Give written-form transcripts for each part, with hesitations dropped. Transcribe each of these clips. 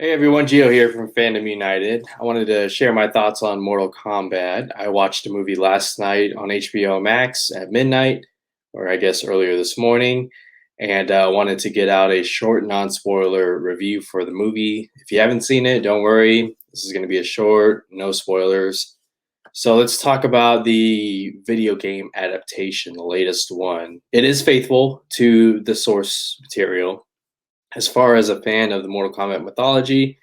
Hey everyone, Gio here from Fandom United. I wanted to share my thoughts on Mortal Kombat. I watched a movie last night on HBO Max at midnight, or I guess earlier this morning, and wanted to get out a short, non-spoiler review for the movie. If you haven't seen it, don't worry. This is going to be a short, no spoilers. So let's talk about the video game adaptation, the latest one. It is faithful to the source material. As far as a fan of the Mortal Kombat mythology,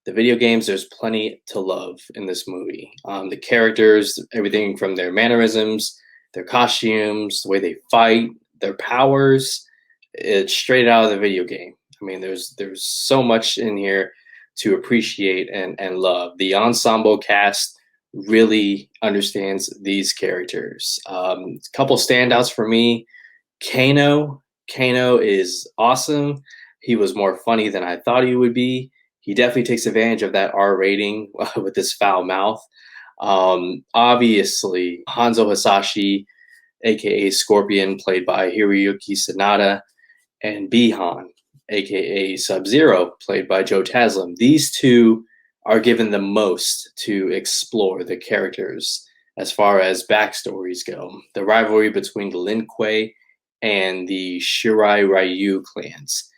the video games, there's plenty to love in this movie. The characters, everything from their mannerisms, their costumes, the way they fight, their powers, it's straight out of the video game. I mean, there's so much in here to appreciate and love. The ensemble cast really understands these characters. A couple standouts for me. Kano. Kano is awesome. He was more funny than I thought he would be. He definitely takes advantage of that R rating with his foul mouth. Obviously, Hanzo Hasashi, aka Scorpion, played by Hiroyuki Sanada, and Bihan, aka Sub Zero, played by Joe Taslim. These two are given the most to explore the characters as far as backstories go. The rivalry between the Lin Kuei and the Shirai Ryu clans.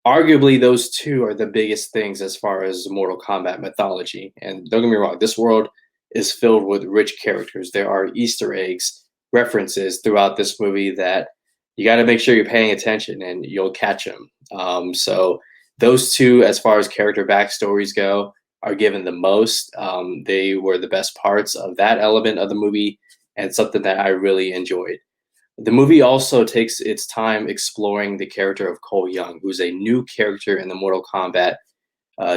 Arguably, those two are the biggest things as far as Mortal Kombat mythology. And don't get me wrong, this world is filled with rich characters. There are Easter eggs, references throughout this movie that you got to make sure you're paying attention and you'll catch them. So those two, as far as character backstories go, are given the most. They were the best parts of that element of the movie and something that I really enjoyed. The movie also takes its time exploring the character of Cole Young, who's a new character in the Mortal Kombat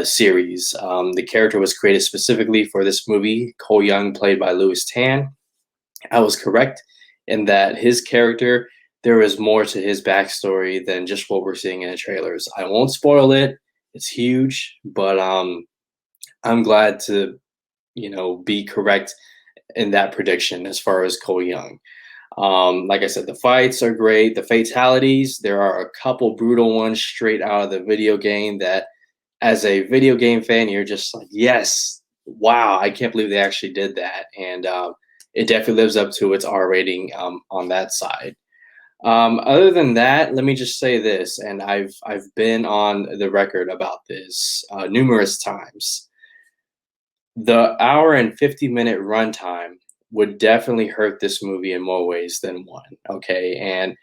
series. The character was created specifically for this movie. Cole Young, played by Louis Tan. I was correct in that his character, there is more to his backstory than just what we're seeing in the trailers. I won't spoil it. It's huge, but I'm glad to, be correct in that prediction as far as Cole Young. Like I said, the fights are great. The fatalities, there are a couple brutal ones straight out of the video game that, as a video game fan, you're just like, yes, wow, I can't believe they actually did that. And it definitely lives up to its R rating on that side. Other than that, let me just say this, and I've been on the record about this numerous times. The hour and 50-minute runtime would definitely hurt this movie in more ways than one. Okay. And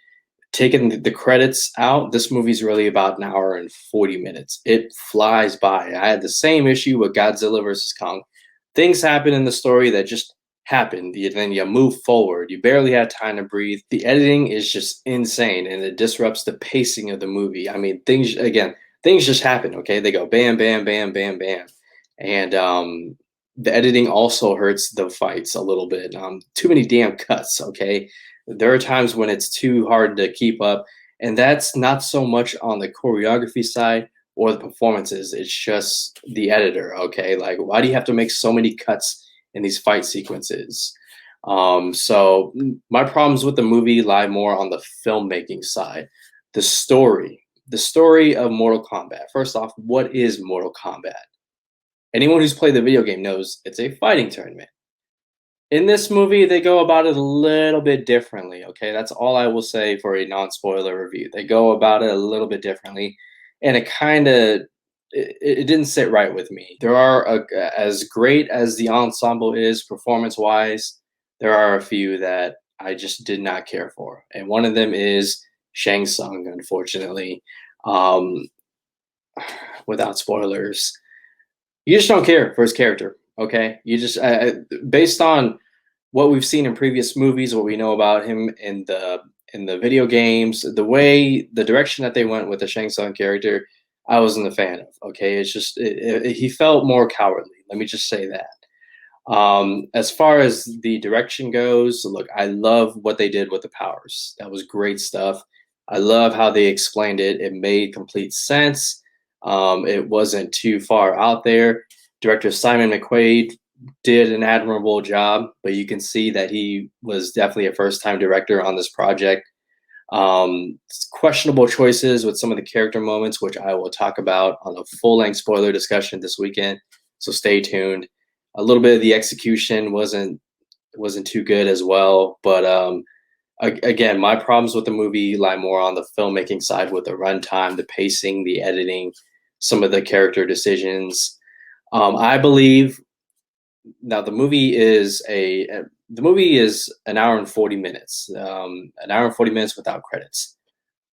taking the credits out, this movie's really about an hour and 40 minutes. It flies by. I had the same issue with Godzilla versus Kong. Things happen in the story that just happened. Then you move forward. You barely had time to breathe. The editing is just insane and it disrupts the pacing of the movie. I mean, things just happen. Okay. They go bam, bam, bam, bam, bam. And the editing also hurts the fights a little bit. Too many damn cuts. Okay, there are times when it's too hard to keep up, and that's not so much on the choreography side or the performances. It's just the editor. Okay, like why do you have to make so many cuts in these fight sequences? So my problems with the movie lie more on the filmmaking side. The story of Mortal Kombat. First off, what is Mortal Kombat? Anyone who's played the video game knows it's a fighting tournament. In this movie, they go about it a little bit differently. Okay, that's all I will say for a non-spoiler review. They go about it a little bit differently, and it didn't sit right with me. There are as great as the ensemble is performance-wise, there are a few that I just did not care for, and one of them is Shang Tsung. Unfortunately, um, without spoilers, you just don't care for his character. Okay, you just based on what we've seen in previous movies, what we know about him in the video games, the direction that they went with the Shang Tsung character, I wasn't a fan of. Okay, it's just he felt more cowardly. Let me just say that. As far as the direction goes, look, I love what they did with the powers. That was great stuff. I love how they explained it. It made complete sense. It wasn't too far out there. Director Simon McQuaid did an admirable job, but you can see that he was definitely a first-time director on this project. Questionable choices with some of the character moments, which I will talk about on a full-length spoiler discussion this weekend. So stay tuned. A little bit of the execution wasn't too good as well, but again, my problems with the movie lie more on the filmmaking side, with the runtime, the pacing, the editing, some of the character decisions. I believe now the movie is an hour and 40 minutes, an hour and 40 minutes without credits.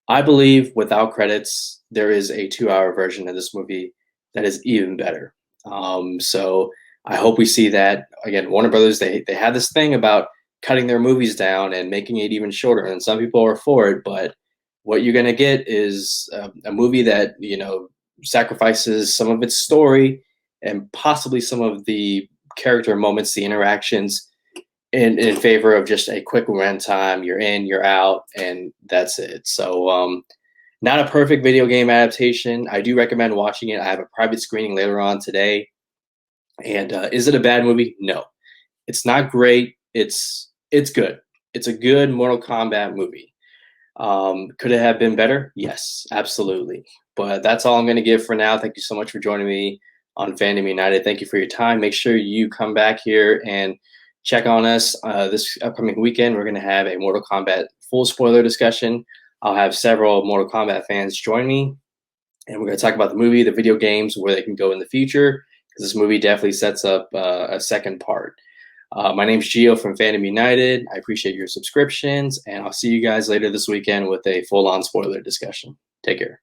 I believe without credits, there is a 2-hour version of this movie that is even better. So I hope we see that. Again, Warner Brothers, they had this thing about cutting their movies down and making it even shorter, and some people are for it, but what you're going to get is a movie that, you know, sacrifices some of its story and possibly some of the character moments, the interactions, in favor of just a quick runtime. You're in, you're out, and that's it. So not a perfect video game adaptation. I do recommend watching it. I have a private screening later on today. And is it a bad movie? No, it's not great. It's good. It's a good Mortal Kombat movie. Could it have been better? Yes, absolutely. But that's all I'm going to give for now. Thank you so much for joining me on Fandom United. Thank you for your time. Make sure you come back here and check on us this upcoming weekend. We're going to have a Mortal Kombat full spoiler discussion. I'll have several Mortal Kombat fans join me, and we're going to talk about the movie, the video games, where they can go in the future, because this movie definitely sets up a second part. My name's Gio from Fandom United. I appreciate your subscriptions, and I'll see you guys later this weekend with a full-on spoiler discussion. Take care.